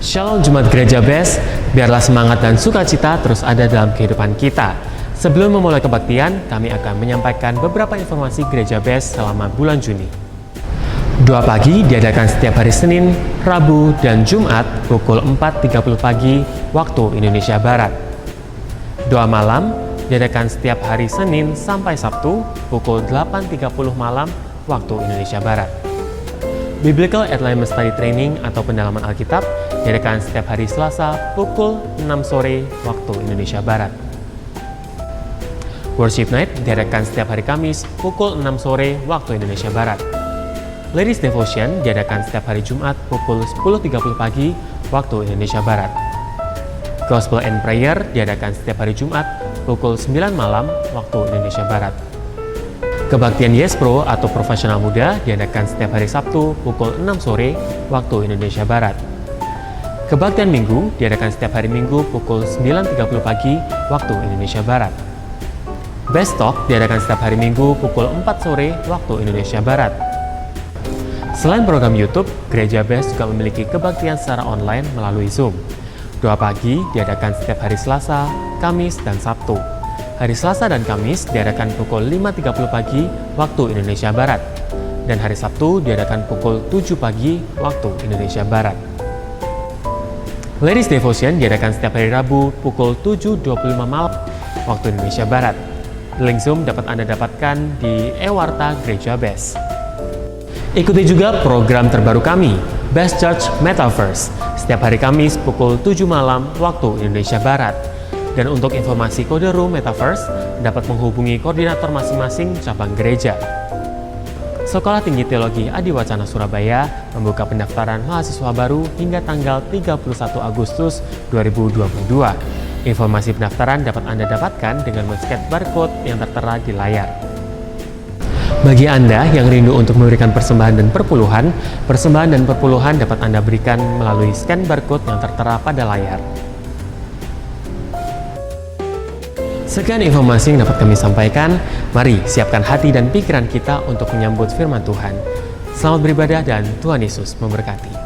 Shalom Jemaat Gereja Best, biarlah semangat dan sukacita terus ada dalam kehidupan kita. Sebelum memulai kebaktian, kami akan menyampaikan beberapa informasi Gereja Best selama bulan Juni. Doa pagi diadakan setiap hari Senin, Rabu, dan Jumat pukul 4.30 pagi waktu Indonesia Barat. Doa malam diadakan setiap hari Senin sampai Sabtu pukul 8.30 malam waktu Indonesia Barat. Biblical Alignment Study Training atau pendalaman Alkitab diadakan setiap hari Selasa pukul 6 sore waktu Indonesia Barat. Worship Night diadakan setiap hari Kamis pukul 6 sore waktu Indonesia Barat. Ladies Devotion diadakan setiap hari Jumat pukul 10.30 pagi waktu Indonesia Barat. Gospel and Prayer diadakan setiap hari Jumat pukul 9 malam waktu Indonesia Barat. Kebaktian Yes Pro atau Profesional Muda diadakan setiap hari Sabtu pukul 6 sore waktu Indonesia Barat. Kebaktian Minggu diadakan setiap hari Minggu pukul 9.30 pagi waktu Indonesia Barat. Best Talk diadakan setiap hari Minggu pukul 4 sore waktu Indonesia Barat. Selain program YouTube, Gereja Best juga memiliki kebaktian secara online melalui Zoom. Doa pagi diadakan setiap hari Selasa, Kamis, dan Sabtu. Hari Selasa dan Kamis diadakan pukul 5.30 pagi waktu Indonesia Barat. Dan hari Sabtu diadakan pukul 7 pagi waktu Indonesia Barat. Ladies Devotion diadakan setiap hari Rabu pukul 7.25 malam waktu Indonesia Barat. Link Zoom dapat Anda dapatkan di Ewarta Gereja Best. Ikuti juga program terbaru kami, Best Church Metaverse, setiap hari Kamis pukul 7 malam waktu Indonesia Barat. Dan untuk informasi kode room Metaverse, dapat menghubungi koordinator masing-masing cabang gereja. Sekolah Tinggi Teologi Adiwacana Surabaya membuka pendaftaran mahasiswa baru hingga tanggal 31 Agustus 2022. Informasi pendaftaran dapat Anda dapatkan dengan men-scan barcode yang tertera di layar. Bagi Anda yang rindu untuk memberikan persembahan dan perpuluhan dapat Anda berikan melalui scan barcode yang tertera pada layar. Sekian informasi yang dapat kami sampaikan. Mari siapkan hati dan pikiran kita untuk menyambut firman Tuhan. Selamat beribadah dan Tuhan Yesus memberkati.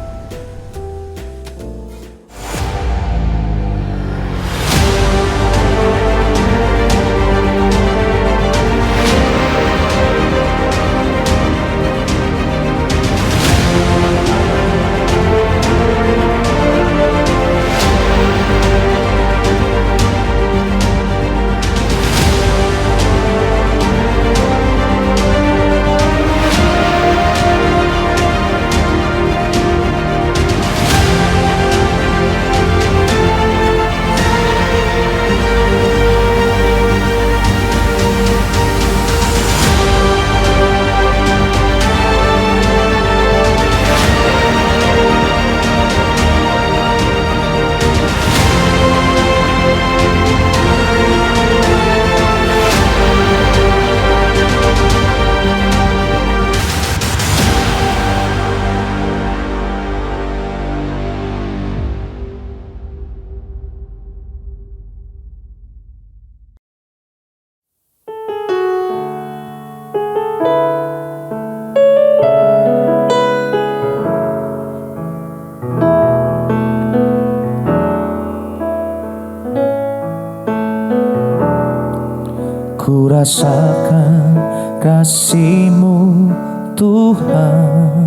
Ku rasakan kasih-Mu Tuhan,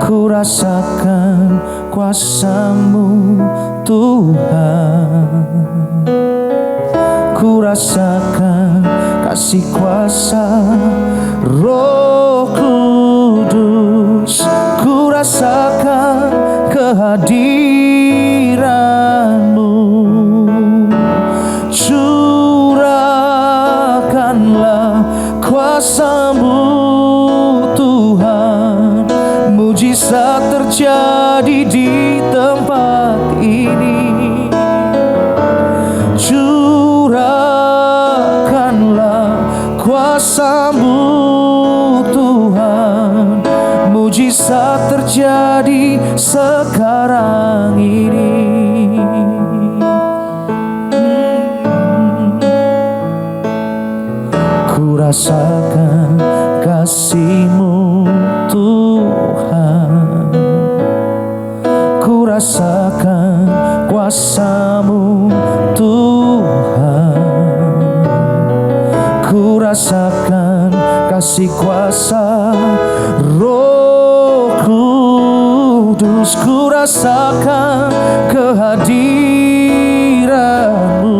ku rasakan kuasa-Mu Tuhan, ku rasakan kasih kuasa Roh Kudus, ku rasakan kehadiran-Mu. Kuasa-Mu Tuhan, mujizat terjadi di tempat ini. Curahkanlah kuasa-Mu Tuhan, mujizat terjadi sekarang ini. Ku rasakan kasih-Mu Tuhan, rasakan kuasa-Mu Tuhan. Ku rasakan kasih kuasa Roh Kudus. Ku rasakan kehadiran-Mu.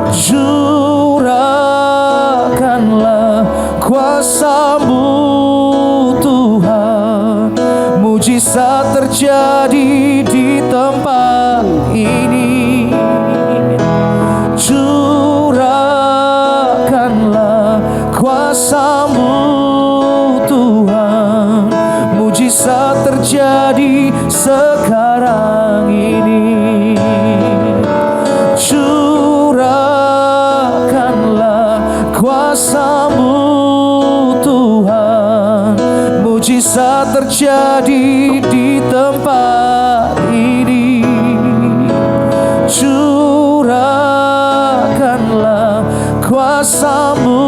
Curahkanlah kuasa-Mu Tuhan. Mujizat terjadi di tempat ini. Curahkanlah kuasa-Mu Tuhan. Mujizat terjadi sekarang ini. Curahkanlah kuasa-Mu Tuhan. Mujizat terjadi di tempat ini. Curahkanlah kuasa-Mu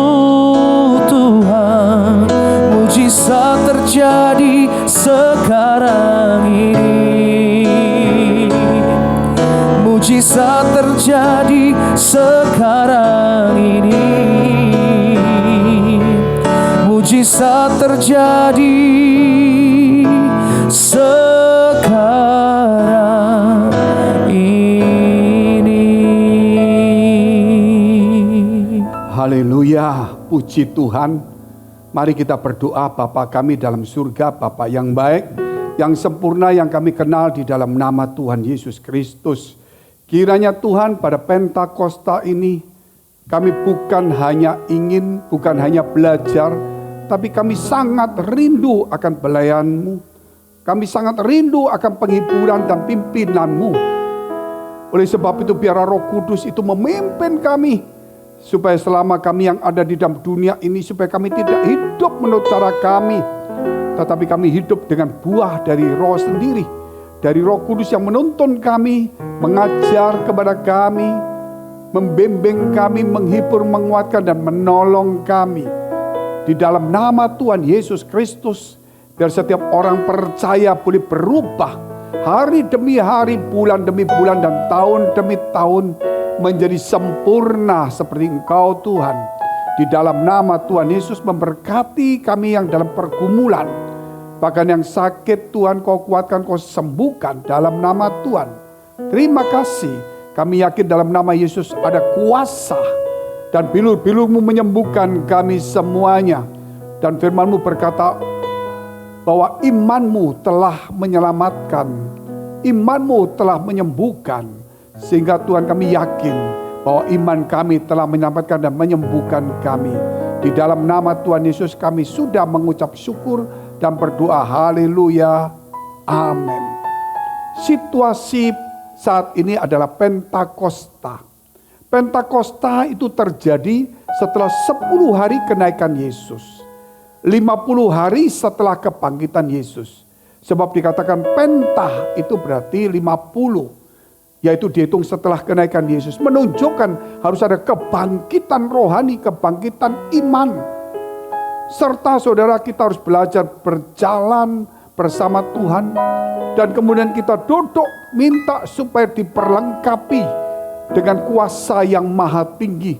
Tuhan. Mujizat terjadi sekarang ini. Mujizat terjadi sekarang ini. Mujizat terjadi sekarang ini. Haleluya, puji Tuhan. Mari kita berdoa. Bapa kami dalam surga, Bapa yang baik, yang sempurna, yang kami kenal di dalam nama Tuhan Yesus Kristus. Kiranya Tuhan pada Pentakosta ini kami bukan hanya belajar, tapi kami sangat rindu akan pelayan-Mu. Kami sangat rindu akan penghiburan dan pimpinan-Mu. Oleh sebab itu biarlah Roh Kudus itu memimpin kami, supaya selama kami yang ada di dalam dunia ini, supaya kami tidak hidup menurut cara kami, tetapi kami hidup dengan buah dari Roh sendiri, dari Roh Kudus yang menuntun kami, mengajar kepada kami, membimbing kami, menghibur, menguatkan, dan menolong kami. Di dalam nama Tuhan Yesus Kristus, biar setiap orang percaya boleh berubah hari demi hari, bulan demi bulan, dan tahun demi tahun, menjadi sempurna seperti Engkau Tuhan. Di dalam nama Tuhan Yesus memberkati kami yang dalam pergumulan, bahkan yang sakit Tuhan Kau kuatkan, Kau sembuhkan dalam nama Tuhan. Terima kasih, kami yakin dalam nama Yesus ada kuasa, dan bilur-bilur-Mu menyembuhkan kami semuanya. Dan firman-Mu berkata bahwa iman-Mu telah menyelamatkan, iman-Mu telah menyembuhkan. Sehingga Tuhan kami yakin bahwa iman kami telah menyelamatkan dan menyembuhkan kami. Di dalam nama Tuhan Yesus kami sudah mengucap syukur dan berdoa. Haleluya. Amin. Situasi saat ini adalah Pentakosta. Pentakosta itu terjadi setelah 10 hari kenaikan Yesus. 50 hari setelah kebangkitan Yesus. Sebab dikatakan Penta itu berarti 50. Yaitu dihitung setelah kenaikan Yesus. Menunjukkan harus ada kebangkitan rohani, kebangkitan iman. Serta saudara kita harus belajar berjalan bersama Tuhan. Dan kemudian kita duduk minta supaya diperlengkapi dengan kuasa yang maha tinggi.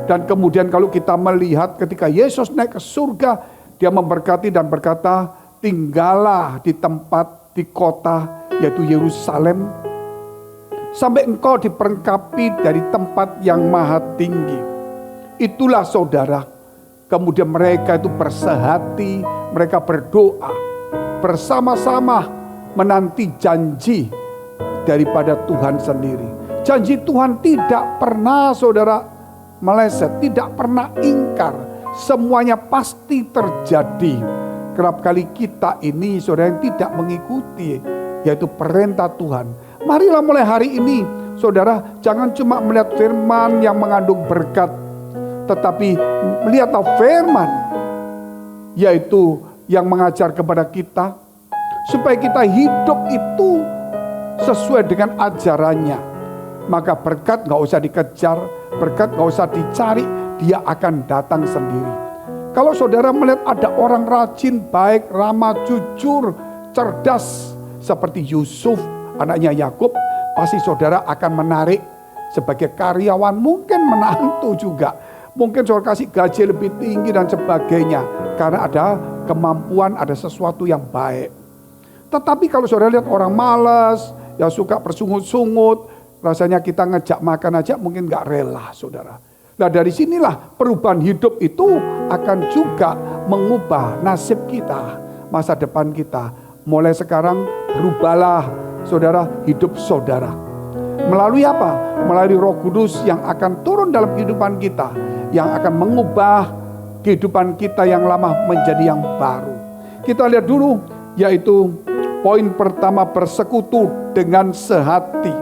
Dan kemudian kalau kita melihat ketika Yesus naik ke surga, Dia memberkati dan berkata, tinggallah di tempat, di kota, yaitu Yerusalem, sampai engkau diperlengkapi dari tempat yang maha tinggi. Itulah saudara. Kemudian mereka itu bersehati, mereka berdoa bersama-sama menanti janji daripada Tuhan sendiri. Janji Tuhan tidak pernah saudara meleset, tidak pernah ingkar. Semuanya pasti terjadi. Kerap kali kita ini saudara yang tidak mengikuti, yaitu perintah Tuhan. Marilah mulai hari ini, saudara, jangan cuma melihat firman yang mengandung berkat, tetapi melihat firman, yaitu yang mengajar kepada kita, supaya kita hidup itu sesuai dengan ajarannya. Maka berkat gak usah dikejar, berkat gak usah dicari, dia akan datang sendiri. Kalau saudara melihat ada orang rajin, baik, ramah, jujur, cerdas, seperti Yusuf, anaknya Yakub, pasti saudara akan menarik sebagai karyawan, mungkin menantu juga. Mungkin saudara kasih gaji lebih tinggi dan sebagainya. Karena ada kemampuan, ada sesuatu yang baik. Tetapi kalau saudara lihat orang malas, yang suka bersungut-sungut, rasanya kita ngejak makan aja mungkin gak rela saudara. Nah dari sinilah perubahan hidup itu akan juga mengubah nasib kita, masa depan kita. Mulai sekarang berubahlah saudara hidup saudara. Melalui apa? Melalui Roh Kudus yang akan turun dalam kehidupan kita, yang akan mengubah kehidupan kita yang lama menjadi yang baru. Kita lihat dulu, yaitu poin pertama, bersekutu dengan sehati.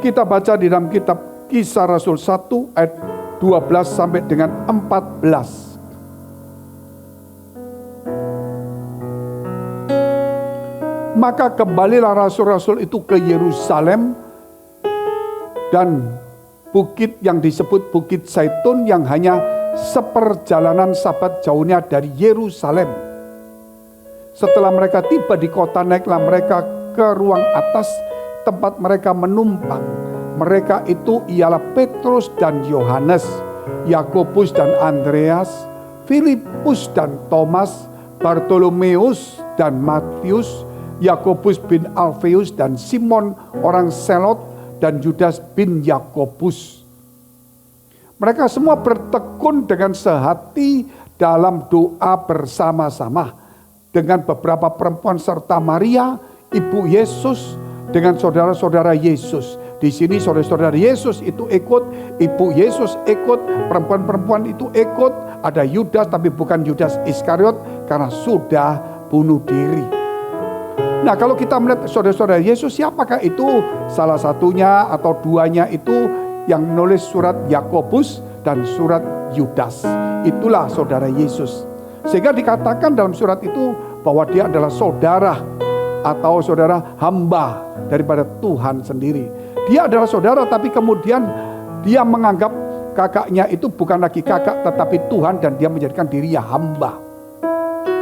Kita baca di dalam kitab Kisah Rasul 1 ayat 12 sampai dengan 14. Maka kembalilah rasul-rasul itu ke Yerusalem, dan bukit yang disebut Bukit Zaitun yang hanya seperjalanan sabat jauhnya dari Yerusalem. Setelah mereka tiba di kota, naiklah mereka ke ruang atas tempat mereka menumpang. Mereka itu ialah Petrus dan Yohanes, Yakobus dan Andreas, Filipus dan Thomas, Bartolomeus dan Matius, Yakobus bin Alfeus dan Simon orang Selot, dan Yudas bin Yakobus. Mereka semua bertekun dengan sehati dalam doa bersama-sama dengan beberapa perempuan serta Maria, ibu Yesus, dengan saudara-saudara Yesus. Di sini saudara-saudara Yesus itu ikut, ibu Yesus ikut, perempuan-perempuan itu ikut. Ada Yudas tapi bukan Yudas Iskariot karena sudah bunuh diri. Nah kalau kita melihat saudara-saudara Yesus, siapakah itu? Salah satunya atau duanya itu yang menulis surat Yakobus dan surat Yudas. Itulah saudara Yesus. Sehingga dikatakan dalam surat itu bahwa dia adalah saudara atau saudara hamba daripada Tuhan sendiri. Dia adalah saudara tapi kemudian dia menganggap kakaknya itu bukan lagi kakak tetapi Tuhan, dan dia menjadikan dirinya hamba.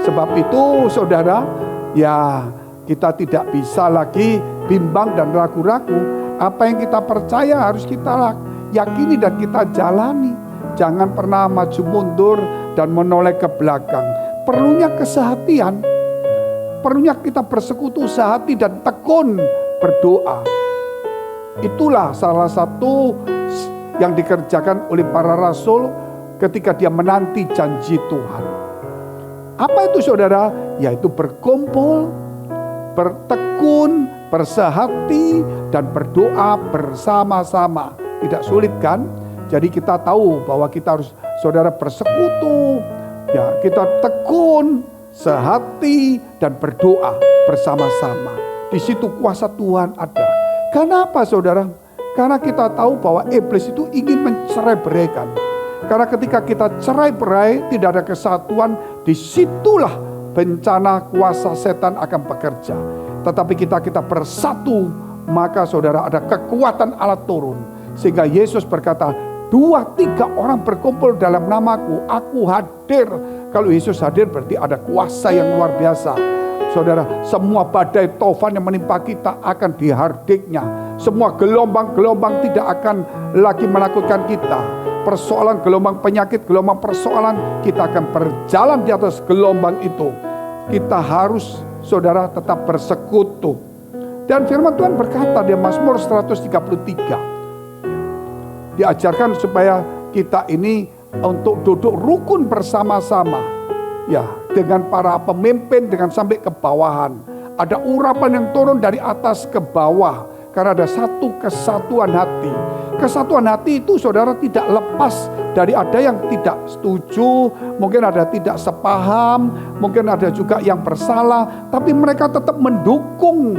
Sebab itu saudara, ya kita tidak bisa lagi bimbang dan ragu-ragu. Apa yang kita percaya harus kita yakini dan kita jalani. Jangan pernah maju mundur dan menoleh ke belakang. Perlunya kesehatian. Perlunya kita bersekutu sehati dan tekun berdoa. Itulah salah satu yang dikerjakan oleh para rasul ketika dia menanti janji Tuhan. Apa itu saudara? Yaitu berkumpul, bertekun, bersehati, dan berdoa bersama-sama. Tidak sulit kan? Jadi kita tahu bahwa kita harus saudara bersekutu, ya kita tekun, sehati, dan berdoa bersama-sama. Di situ kuasa Tuhan ada. Kenapa saudara? Karena kita tahu bahwa iblis itu ingin mencerai-beraikan. Karena ketika kita cerai-berai, tidak ada kesatuan, disitulah bencana kuasa setan akan bekerja. Tetapi kita bersatu, maka saudara ada kekuatan Allah turun. Sehingga Yesus berkata, 2-3 orang berkumpul dalam namaku, aku hadir. Kalau Yesus hadir berarti ada kuasa yang luar biasa. Saudara, semua badai tofan yang menimpa kita akan dihardiknya. Semua gelombang-gelombang tidak akan lagi menakutkan kita. Persoalan gelombang penyakit, gelombang persoalan, kita akan berjalan di atas gelombang itu. Kita harus, saudara, tetap bersekutu. Dan firman Tuhan berkata di Mazmur 133, diajarkan supaya kita ini untuk duduk rukun bersama-sama, ya, dengan para pemimpin, dengan sampai ke bawahan. Ada urapan yang turun dari atas ke bawah, karena ada satu kesatuan hati. Kesatuan hati itu saudara tidak lepas dari ada yang tidak setuju, mungkin ada tidak sepaham, mungkin ada juga yang bersalah, tapi mereka tetap mendukung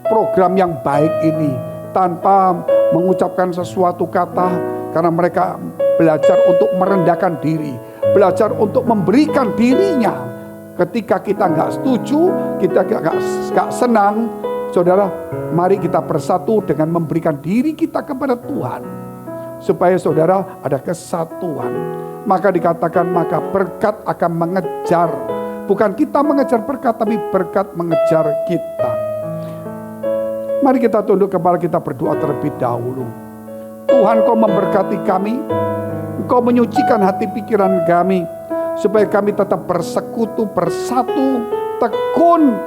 program yang baik ini tanpa mengucapkan sesuatu kata, karena mereka belajar untuk merendahkan diri, belajar untuk memberikan dirinya. Ketika kita nggak setuju, kita nggak senang, saudara, mari kita bersatu dengan memberikan diri kita kepada Tuhan. Supaya saudara ada kesatuan. Maka dikatakan, maka berkat akan mengejar. bukan kita mengejar berkat, tapi berkat mengejar kita. Mari kita tunduk kepala, kita berdoa terlebih dahulu. Tuhan, Kau memberkati kami, Engkau menyucikan hati pikiran kami, supaya kami tetap bersekutu, bersatu, tekun,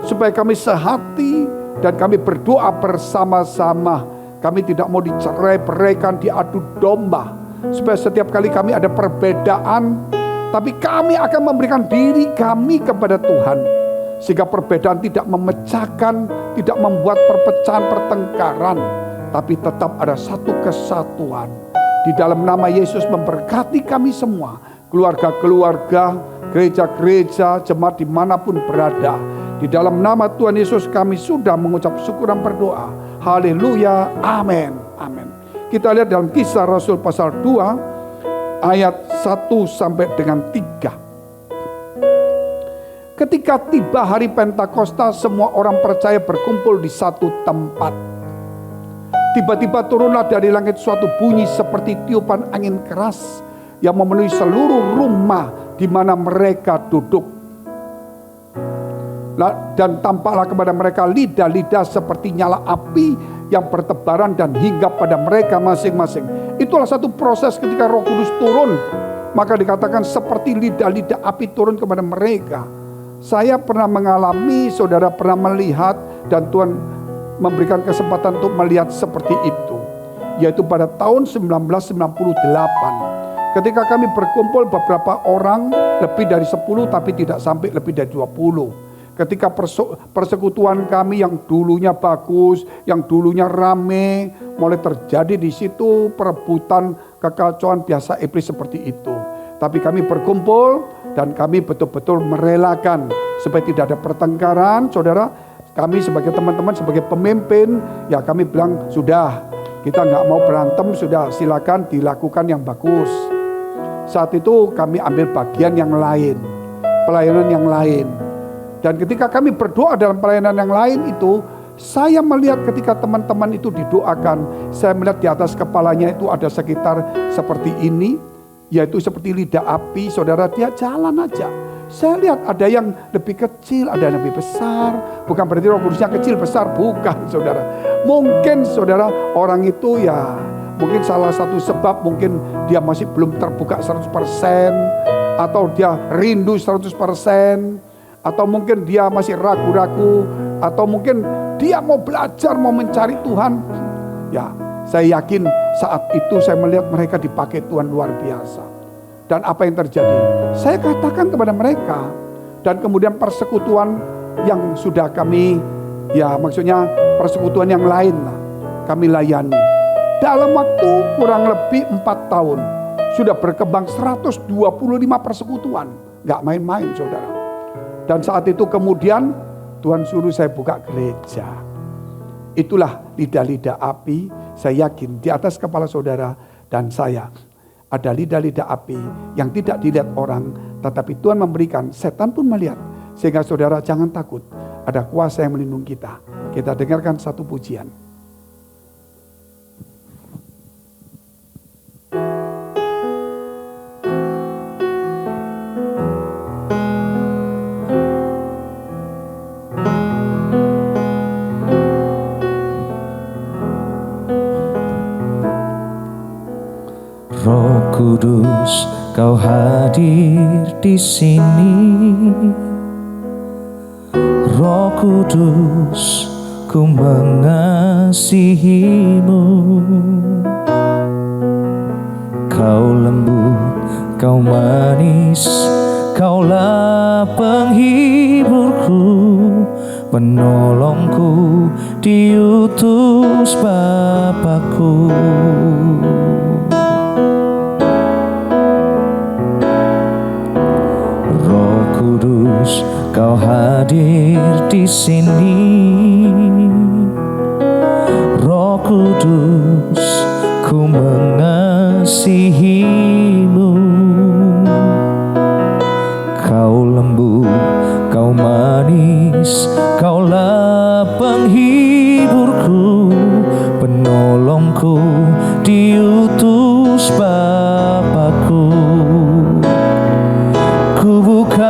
supaya kami sehati dan kami berdoa bersama-sama. Kami tidak mau dicerai-beraikan, diadu domba, supaya setiap kali kami ada perbedaan, tapi kami akan memberikan diri kami kepada Tuhan, sehingga perbedaan tidak memecahkan, tidak membuat perpecahan, pertengkaran, tapi tetap ada satu kesatuan. Di dalam nama Yesus memberkati kami semua, keluarga-keluarga, gereja-gereja, jemaat dimanapun berada. Di dalam nama Tuhan Yesus kami sudah mengucap syukur dan berdoa. Haleluya, amin, amin. Kita lihat dalam Kisah Rasul pasal 2 ayat 1 sampai dengan 3. Ketika tiba hari Pentakosta, semua orang percaya berkumpul di satu tempat. Tiba-tiba turunlah dari langit suatu bunyi seperti tiupan angin keras yang memenuhi seluruh rumah di mana mereka duduk. Dan tampaklah kepada mereka lidah-lidah seperti nyala api yang bertebaran dan hinggap pada mereka masing-masing. Itulah satu proses ketika Roh Kudus turun. Maka dikatakan seperti lidah-lidah api turun kepada mereka. Saya pernah mengalami, saudara pernah melihat, dan Tuhan memberikan kesempatan untuk melihat seperti itu. Yaitu pada tahun 1998. Ketika kami berkumpul beberapa orang, lebih dari 10 tapi tidak sampai lebih dari 20. Ketika persekutuan kami yang dulunya bagus, yang dulunya rame, mulai terjadi di situ perebutan, kekacauan biasa iblis seperti itu. Tapi kami berkumpul dan kami betul-betul merelakan supaya tidak ada pertengkaran, saudara. Kami sebagai teman-teman, sebagai pemimpin, ya kami bilang sudah, kita nggak mau berantem, sudah silakan dilakukan yang bagus. Saat itu kami ambil bagian yang lain, pelayanan yang lain. Dan ketika kami berdoa dalam pelayanan yang lain itu, saya melihat ketika teman-teman itu didoakan, saya melihat di atas kepalanya itu ada sekitar seperti ini, yaitu seperti lidah api, saudara, dia jalan aja. Saya lihat ada yang lebih kecil, ada yang lebih besar. Bukan berarti Roh Kudusnya kecil besar, bukan, saudara. Mungkin saudara orang itu ya, mungkin salah satu sebab mungkin dia masih belum terbuka 100%, atau dia rindu 100%. Atau mungkin dia masih ragu-ragu, atau mungkin dia mau belajar, mau mencari Tuhan. Ya, saya yakin saat itu saya melihat mereka dipakai Tuhan luar biasa. Dan apa yang terjadi? Saya katakan kepada mereka, dan kemudian persekutuan yang sudah kami, ya maksudnya persekutuan yang lain lah, kami layani. Dalam waktu kurang lebih 4 tahun, sudah berkembang 125 persekutuan. Gak main-main, saudara. Dan saat itu kemudian Tuhan suruh saya buka gereja. Itulah lidah-lidah api. Saya yakin di atas kepala saudara dan saya ada lidah-lidah api yang tidak dilihat orang, tetapi Tuhan memberikan, setan pun melihat. Sehingga saudara jangan takut, ada kuasa yang melindungi kita. Kita dengarkan satu pujian. Roh Kudus, Kau hadir di sini. Roh Kudus, ku mengasihi-Mu. Kau lembut, Kau manis, Kaulah penghiburku, penolongku, diutus Bapakku. Kudus, Kau hadir di sini. Roh Kudus, ku mengasihi-Mu. Kau lembut, Kau manis, Kaulah penghiburku, penolongku, diutus Bapakku. Ku buka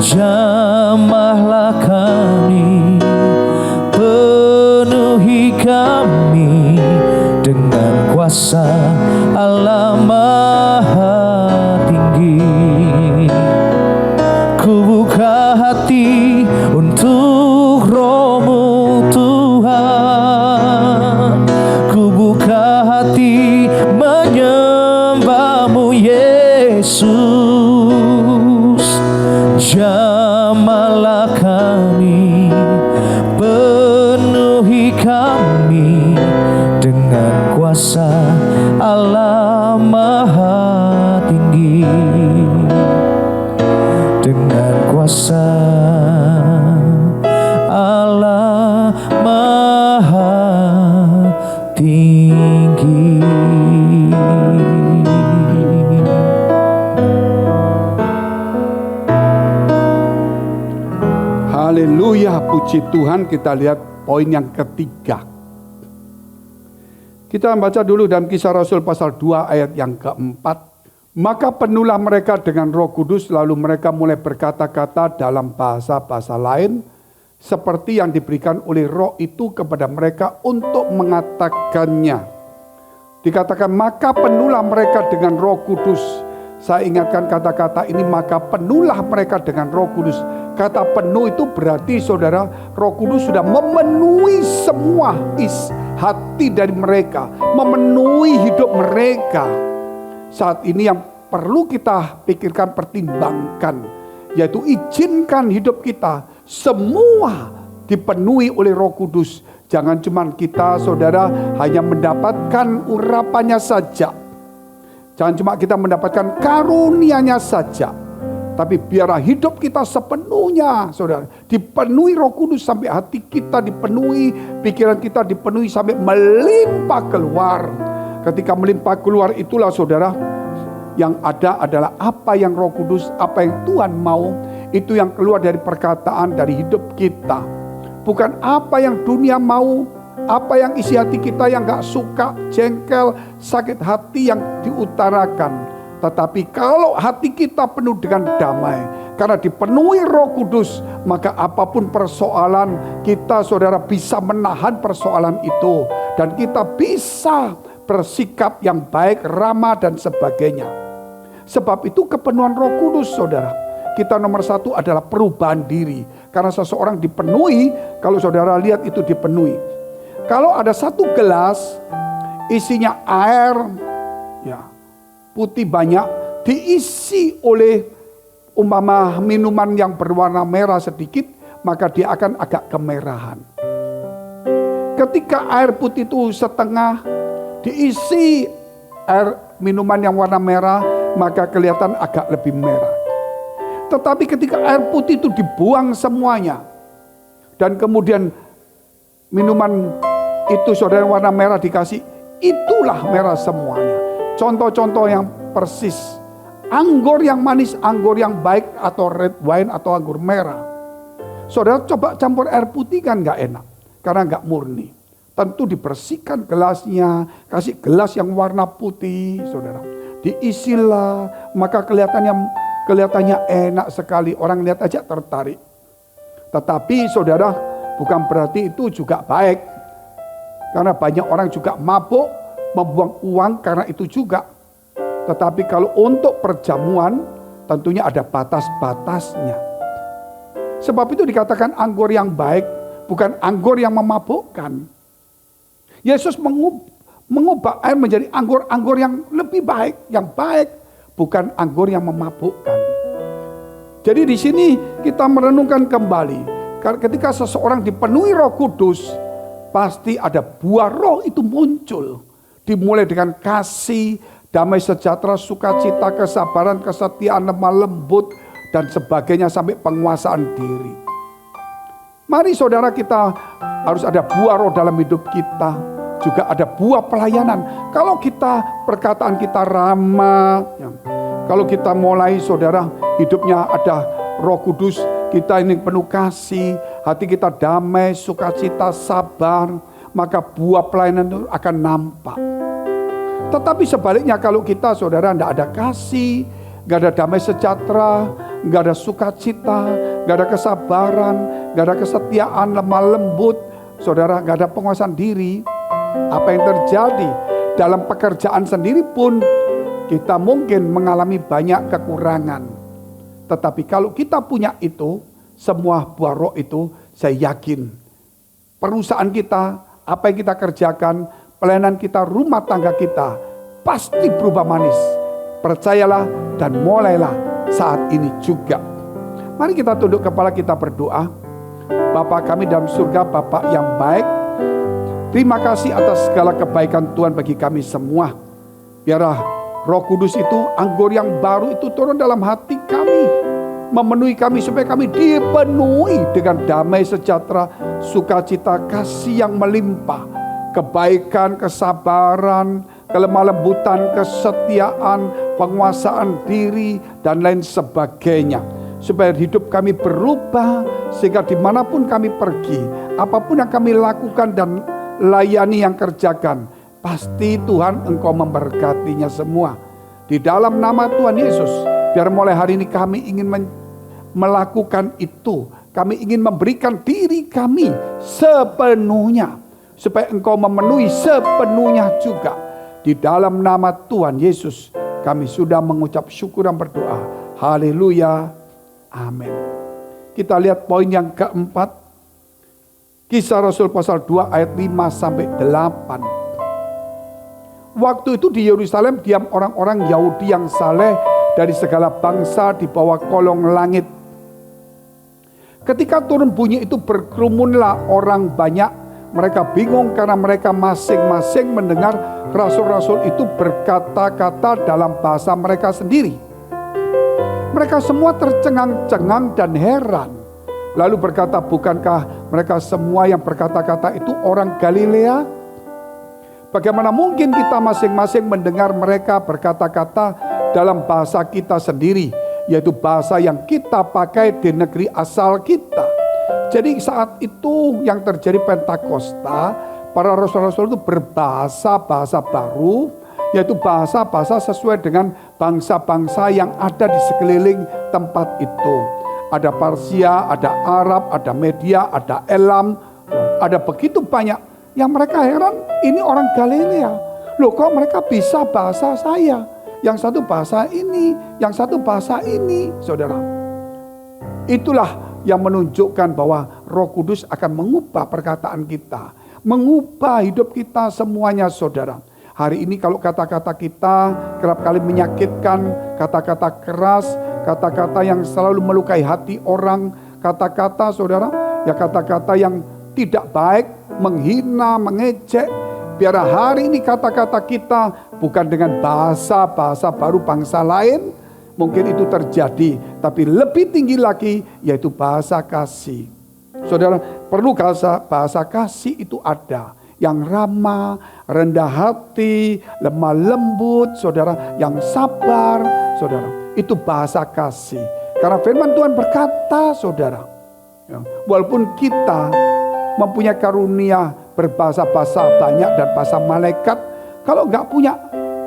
Jamahlah kami, penuhi kami dengan kuasa Allah Maha Tinggi. Ku buka hati untuk Roh-Mu Tuhan, ku buka hati menyembah-Mu Yesus. Jamahlah kami, penuhi kami dengan kuasa Allah Maha Tinggi, dengan kuasa Allah Maha Tinggi. Haleluya, puji Tuhan. Kita lihat poin yang ketiga. Kita baca dulu dalam Kisah Rasul pasal 2 ayat yang keempat. Maka penuhlah mereka dengan Roh Kudus, lalu mereka mulai berkata-kata dalam bahasa-bahasa lain, seperti yang diberikan oleh Roh itu kepada mereka untuk mengatakannya. Dikatakan, maka penuhlah mereka dengan Roh Kudus. Saya ingatkan kata-kata ini, maka penuhlah mereka dengan Roh Kudus. Kata penuh itu berarti saudara, Roh Kudus sudah memenuhi semua hati dari mereka, memenuhi hidup mereka. Saat ini yang perlu kita pikirkan, pertimbangkan, yaitu izinkan hidup kita semua dipenuhi oleh Roh Kudus. Jangan cuma kita saudara hanya mendapatkan urapannya saja. Jangan cuma kita mendapatkan karunia-Nya saja, tapi biarlah hidup kita sepenuhnya saudara dipenuhi Roh Kudus, sampai hati kita dipenuhi, pikiran kita dipenuhi sampai melimpah keluar. Ketika melimpah keluar itulah saudara, yang ada adalah apa yang Roh Kudus, apa yang Tuhan mau, itu yang keluar dari perkataan, dari hidup kita. Bukan apa yang dunia mau, apa yang isi hati kita yang gak suka, jengkel, sakit hati yang diutarakan. Tetapi kalau hati kita penuh dengan damai, karena dipenuhi Roh Kudus, maka apapun persoalan kita saudara bisa menahan persoalan itu. Dan kita bisa bersikap yang baik, ramah dan sebagainya. Sebab itu kepenuhan Roh Kudus saudara, kita nomor satu adalah perubahan diri. Karena seseorang dipenuhi, kalau saudara lihat itu dipenuhi. Kalau ada satu gelas isinya air ya putih banyak, diisi oleh umpama minuman yang berwarna merah sedikit, maka dia akan agak kemerahan. Ketika air putih itu setengah diisi air minuman yang warna merah, maka kelihatan agak lebih merah. Tetapi ketika air putih itu dibuang semuanya, dan kemudian minuman itu saudara warna merah dikasih, itulah merah semuanya. Contoh-contoh yang persis, anggur yang manis, anggur yang baik, atau red wine atau anggur merah. Saudara coba campur air putih kan gak enak, karena gak murni. Tentu dibersihkan gelasnya, kasih gelas yang warna putih saudara, diisilah, maka kelihatannya enak sekali, orang lihat aja tertarik. Tetapi saudara, bukan berarti itu juga baik. Karena banyak orang juga mabuk, membuang uang karena itu juga. Tetapi kalau untuk perjamuan, tentunya ada batas-batasnya. Sebab itu dikatakan anggur yang baik, bukan anggur yang memabukkan. Yesus mengubah air menjadi anggur-anggur yang lebih baik, yang baik, bukan anggur yang memabukkan. Jadi di sini kita merenungkan kembali, ketika seseorang dipenuhi Roh Kudus, pasti ada buah roh itu muncul. Dimulai dengan kasih, damai sejahtera, sukacita, kesabaran, kesetiaan, lemah lembut, dan sebagainya sampai penguasaan diri. Mari saudara, kita harus ada buah roh dalam hidup kita. Juga ada buah pelayanan. Kalau kita perkataan kita ramah, ya, kalau kita mulai saudara hidupnya ada Roh Kudus, kita ini penuh kasih, hati kita damai, sukacita, sabar, maka buah pelayanan itu akan nampak. Tetapi sebaliknya kalau kita saudara tidak ada kasih, tidak ada damai sejahtera, nggak ada sukacita, nggak ada kesabaran, nggak ada kesetiaan, lemah lembut, saudara, nggak ada penguasaan diri. Apa yang terjadi dalam pekerjaan sendiri pun kita mungkin mengalami banyak kekurangan. Tetapi kalau kita punya itu, semua buah roh itu, saya yakin perusahaan kita, apa yang kita kerjakan, pelayanan kita, rumah tangga kita pasti berubah manis. Percayalah dan mulailah saat ini juga. Mari kita tunduk kepala, kita berdoa. Bapa kami dalam surga, Bapa yang baik, terima kasih atas segala kebaikan Tuhan bagi kami semua. Biarlah Roh Kudus itu, anggur yang baru itu turun dalam hati kami, memenuhi kami supaya kami dipenuhi dengan damai sejahtera, sukacita, kasih yang melimpah, kebaikan, kesabaran, kelemah lembutan, kesetiaan, penguasaan diri, dan lain sebagainya. Supaya hidup kami berubah, sehingga dimanapun kami pergi, apapun yang kami lakukan dan layani yang kerjakan, pasti Tuhan Engkau memberkatinya semua. Di dalam nama Tuhan Yesus, biar mulai hari ini kami ingin melakukan itu. Kami ingin memberikan diri kami sepenuhnya, supaya Engkau memenuhi sepenuhnya juga. Di dalam nama Tuhan Yesus, kami sudah mengucap syukur dan berdoa. Haleluya. Amin. Kita lihat poin yang keempat. Kisah Rasul pasal 2 ayat 5-8. Waktu itu di Yerusalem diam orang-orang Yahudi yang saleh dari segala bangsa di bawah kolong langit. Ketika turun bunyi itu, berkerumunlah orang banyak. Mereka bingung karena mereka masing-masing mendengar rasul-rasul itu berkata-kata dalam bahasa mereka sendiri. Mereka semua tercengang-cengang dan heran. Lalu berkata, bukankah mereka semua yang berkata-kata itu orang Galilea? Bagaimana mungkin kita masing-masing mendengar mereka berkata-kata dalam bahasa kita sendiri, yaitu bahasa yang kita pakai di negeri asal kita. Jadi saat itu yang terjadi Pentakosta, para rasul-rasul itu berbahasa-bahasa baru, yaitu bahasa-bahasa sesuai dengan bangsa-bangsa yang ada di sekeliling tempat itu. Ada Parsia, ada Arab, ada Media, ada Elam, ada begitu banyak. Yang mereka heran, ini orang Galilea. Loh, kok mereka bisa bahasa saya? Yang satu bahasa ini, yang satu bahasa ini, saudara. Itulah yang menunjukkan bahwa Roh Kudus akan mengubah perkataan kita, mengubah hidup kita semuanya, saudara. Hari ini kalau kata-kata kita kerap kali menyakitkan, kata-kata keras, kata-kata yang selalu melukai hati orang, kata-kata, saudara, ya kata-kata yang tidak baik, menghina, mengejek. Biar hari ini kata-kata kita bukan dengan bahasa-bahasa baru bangsa lain, mungkin itu terjadi, tapi lebih tinggi lagi, yaitu bahasa kasih. Saudara, perlu bahasa kasih itu ada. Yang ramah, rendah hati, lemah lembut, saudara, yang sabar, saudara. Itu bahasa kasih. Karena firman Tuhan berkata, saudara, ya, walaupun kita mempunyai karunia berbahasa-bahasa banyak dan bahasa malaikat, kalau nggak punya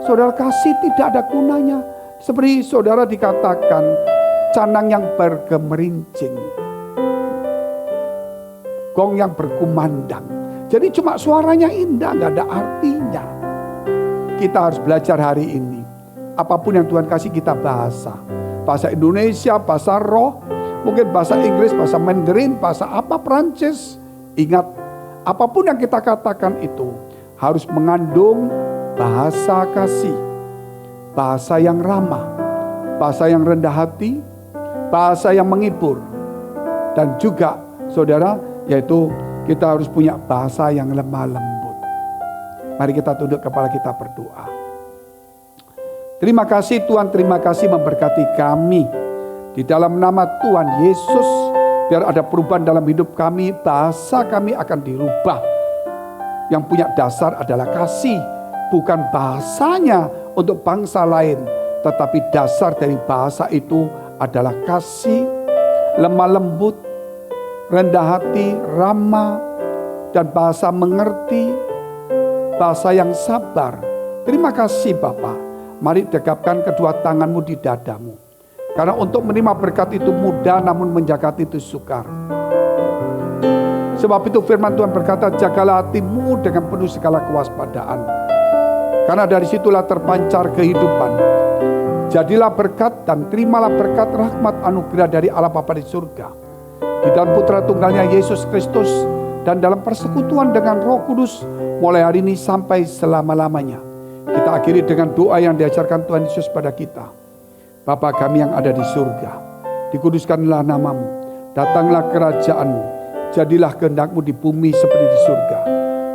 saudara kasih, tidak ada gunanya. Seperti saudara dikatakan, canang yang bergemerincing, gong yang berkumandang. Jadi cuma suaranya indah, nggak ada artinya. Kita harus belajar hari ini. Apapun yang Tuhan kasih kita bahasa. Bahasa Indonesia, bahasa roh, mungkin bahasa Inggris, bahasa Mandarin, bahasa apa, Prancis. Ingat, apapun yang kita katakan itu harus mengandung bahasa kasih. Bahasa yang ramah, bahasa yang rendah hati, bahasa yang menghibur. Dan juga, saudara, yaitu kita harus punya bahasa yang lemah lembut. Mari kita tunduk kepala, kita berdoa. Terima kasih Tuhan, terima kasih memberkati kami. Di dalam nama Tuhan Yesus, biar ada perubahan dalam hidup kami, bahasa kami akan dirubah. Yang punya dasar adalah kasih, bukan bahasanya untuk bangsa lain, tetapi dasar dari bahasa itu adalah kasih, lemah lembut, rendah hati, ramah, dan bahasa mengerti, bahasa yang sabar. Terima kasih Bapa. Mari tegapkan kedua tanganmu di dadamu. Karena untuk menerima berkat itu mudah, namun menjaga hati itu sukar. Sebab itu firman Tuhan berkata, jagalah hatimu dengan penuh segala kewaspadaan. Karena dari situlah terpancar kehidupan. Jadilah berkat dan terimalah berkat rahmat anugerah dari Allah Bapa di surga, di dalam Putra Tunggalnya Yesus Kristus, dan dalam persekutuan dengan Roh Kudus mulai hari ini sampai selama-lamanya. Kita akhiri dengan doa yang diajarkan Tuhan Yesus pada kita. Bapa kami yang ada di surga, dikuduskanlah namamu, datanglah kerajaanmu, jadilah kehendak-Mu di bumi seperti di surga.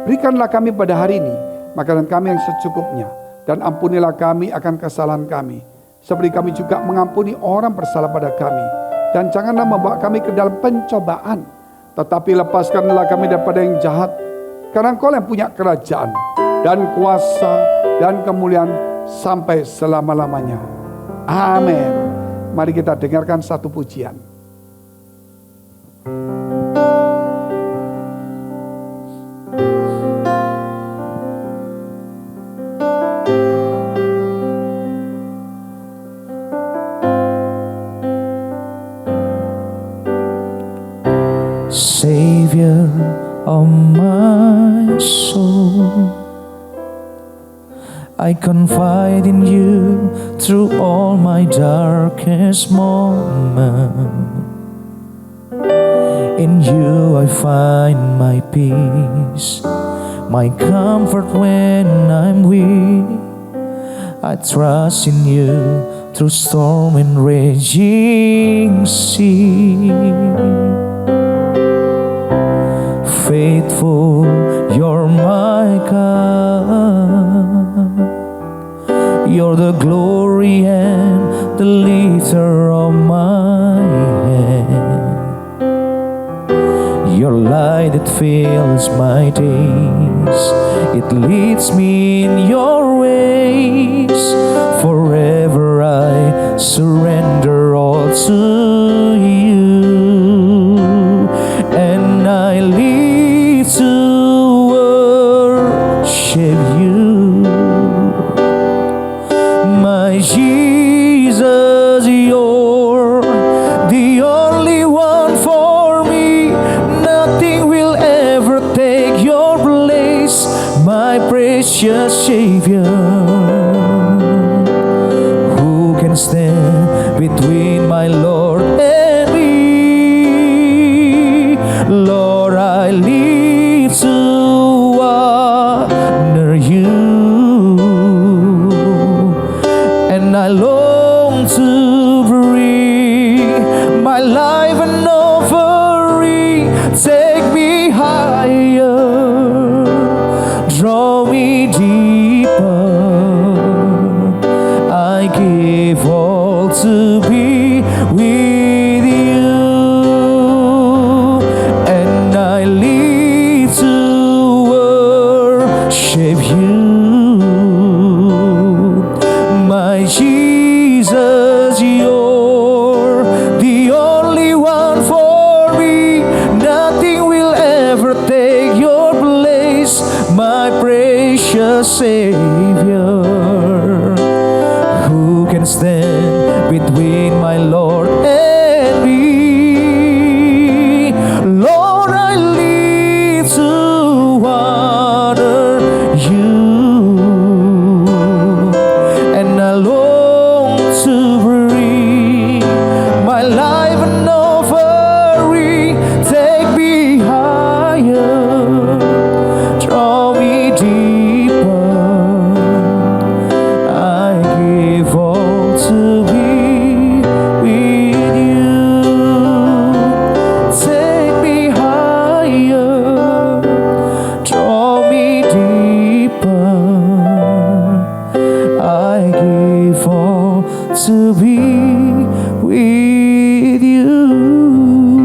Berikanlah kami pada hari ini makanan kami yang secukupnya, dan ampunilah kami akan kesalahan kami, seperti kami juga mengampuni orang bersalah pada kami. Dan janganlah membawa kami ke dalam pencobaan, tetapi lepaskanlah kami daripada yang jahat. Karena Engkau yang punya kerajaan dan kuasa dan kemuliaan sampai selama-lamanya. Amin. Mari kita dengarkan satu pujian. Savior of my soul, I confide in you through all my darkest moments. In you I find my peace, my comfort when I'm weak. I trust in you through storm and raging sea. Faithful, you're my God. You're the glory and the lifter of my head. Your light that fills my days, it leads me in your ways. Forever I surrender all to you, and I live to worship you. My Jesus, you're the only one for me. Nothing will ever take your place, my precious Savior. Who can stand between my Lord and me? Lord, I live to honor you, and I long to bring my life an offering. Take me higher, draw me deeper. I give all to be with you, and I live to worship you. My Jesus, you're the only one for me. Nothing will ever take your place, my precious Savior. Who can stand between my Lord and me? Lord, I live to honor you, and I long to bring my life an offering. Take me higher, draw me deeper. I give all to be with you. Take me higher, draw me deeper. I give all to be with you.